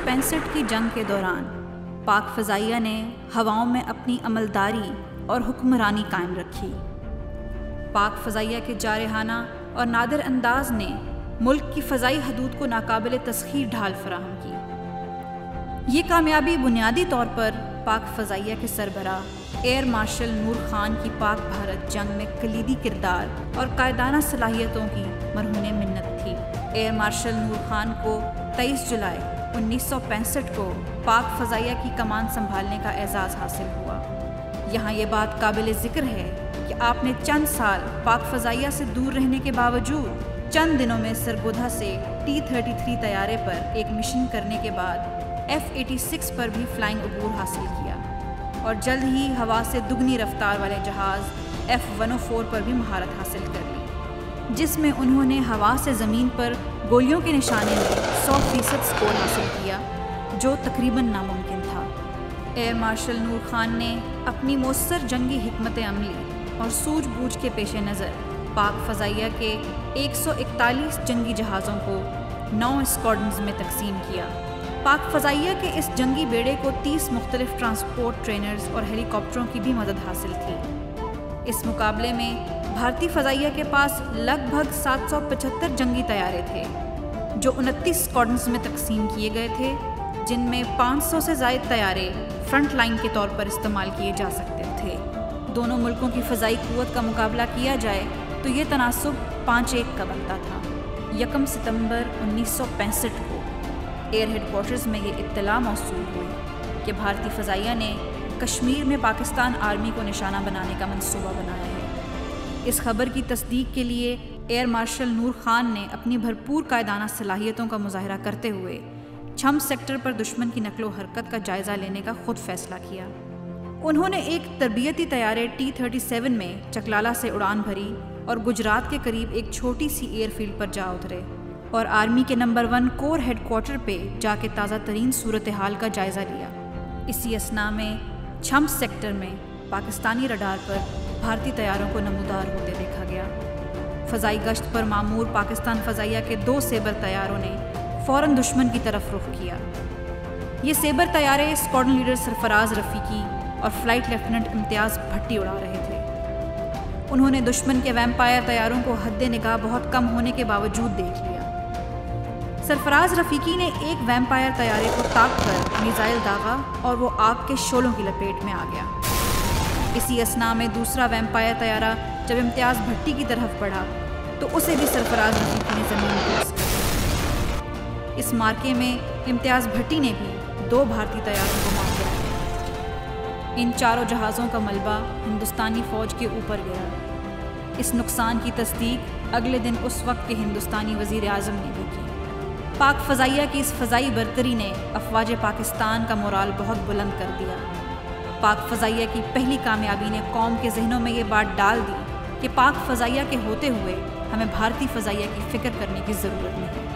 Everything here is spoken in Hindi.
1965 की जंग के दौरान पाक फ़ज़ाइया ने हवाओं में अपनी अमलदारी और हुक्मरानी कायम रखी। पाक फ़ज़ाइया के जारहाना और नादिर अंदाज ने मुल्क की फ़ज़ाई हदूद को नाकाबिल तस्ख़ीर ढाल फराहम की। ये कामयाबी बुनियादी तौर पर पाक फ़ज़ाइया के सरबराह एयर मार्शल नूर ख़ान की पाक भारत जंग में कलीदी किरदार और कायदाना सलाहियतों की मरहून मिन्नत थी। एयर मार्शल नूर ख़ान को 23 जुलाई 1965 को पाक फ़ज़ाइया की कमान संभालने का एजाज़ हासिल हुआ। यहाँ ये बात काबिल ज़िक्र है कि आपने चंद साल पाक फ़ज़ाइया से दूर रहने के बावजूद चंद दिनों में सरगोधा से T-33 तैयारे पर एक मिशन करने के बाद F-86 पर भी फ्लाइंग अबूर हासिल किया और जल्द ही हवा से दुगनी रफ्तार वाले जहाज़ F-104 पर भी महारत हासिल कर ली, जिसमें उन्होंने हवा से ज़मीन पर गोलियों के निशाने में 100% स्कोर हासिल किया, जो तकरीबन नामुमकिन था। एयर मार्शल नूर ख़ान ने अपनी मौसर जंगी हिकमत अमली और सूझबूझ के पेश नज़र पाक फ़ज़ाइया के 141 जंगी जहाज़ों को 9 स्क्वाड्रन्स में तकसीम किया। पाक फ़ज़ाइया के इस जंगी बेड़े को 30 मुख्तलिफ ट्रांसपोर्ट ट्रेनर्स और हेलीकॉप्टरों की भी मदद हासिल थी। इस मुकाबले में भारतीय फ़ज़ाइया के पास लगभग 775 जंगी तैयारे थे, जो 29 स्क्वाड्रन्स में तकसीम किए गए थे, जिनमें 500 से ज़ायद तैयारे फ्रंट लाइन के तौर पर इस्तेमाल किए जा सकते थे। दोनों मुल्कों की फ़ज़ाई क़ुव्वत का मुकाबला किया जाए तो ये तनासुब 5-1 का बनता था। 1 सितंबर 1965 को एयर हेडक्वार्टर्स में ये इत्तला मौसूल हुई कि भारतीय फ़ज़ाइया ने कश्मीर में पाकिस्तान आर्मी को निशाना बनाने का मंसूबा बनाया है। इस खबर की तस्दीक के लिए एयर मार्शल नूर ख़ान ने अपनी भरपूर कायदाना सलाहियतों का मुज़ाहरा करते हुए छम सेक्टर पर दुश्मन की नकलो हरकत का जायज़ा लेने का खुद फैसला किया। उन्होंने एक तरबियती तैयारे T-37 में चकलाला से उड़ान भरी और गुजरात के करीब एक छोटी सी एयरफील्ड पर जा उतरे और आर्मी के नंबर 1 कोर हेडक्वार्टर पे जाके ताज़ा तरीन सूरत हाल का जायज़ा लिया। इसी असना में छम सेक्टर में पाकिस्तानी रडार पर भारतीय तैयारों को नमूदार होते देखा गया। फ़ज़ाई गश्त पर मामूर पाकिस्तान फ़ज़ाइया के 2 सेबर तैयारों ने फ़ौरन दुश्मन की तरफ रुख किया। ये सेबर तैयारे स्क्वाड्रन लीडर सरफराज रफ़ीकी और फ़्लाइट लेफ्टिनेंट इम्तियाज़ भट्टी उड़ा रहे थे। उन्होंने दुश्मन के वैम्पायर तैयारों को हद्दे निगाह बहुत कम होने के बावजूद देख लिया। सरफराज रफ़ीकी ने एक वैम्पायर तैयारे को ताक कर मिसाइल दागा और वो आग के शोलों की लपेट में आ गया। इसी असना में दूसरा वैम्पायर तैयारा जब इम्तियाज़ भट्टी की तरफ बढ़ा तो उसे भी सरफराज रफ़ीकी ने ज़मीन पर कर दिया। इस मार्के में इम्तियाज़ भट्टी ने भी 2 भारतीय तैयारों को मार दिया। इन चारों जहाज़ों का मलबा हिंदुस्तानी फ़ौज के ऊपर गया। इस नुकसान की तस्दीक अगले दिन उस वक्त के हिंदुस्तानी वज़ीर आज़म ने भी की। पाक फ़ज़ाइया की इस फ़ज़ाई बरतरी ने अफ़वाज पाकिस्तान का मोराल बहुत बुलंद कर दिया। पाक फ़ज़ाइया की पहली कामयाबी ने कौम के जहनों में ये बात डाल दी कि पाक फ़ज़ाइया के होते हुए हमें भारतीय फ़ज़ाइया की फ़िक्र करने की ज़रूरत नहीं।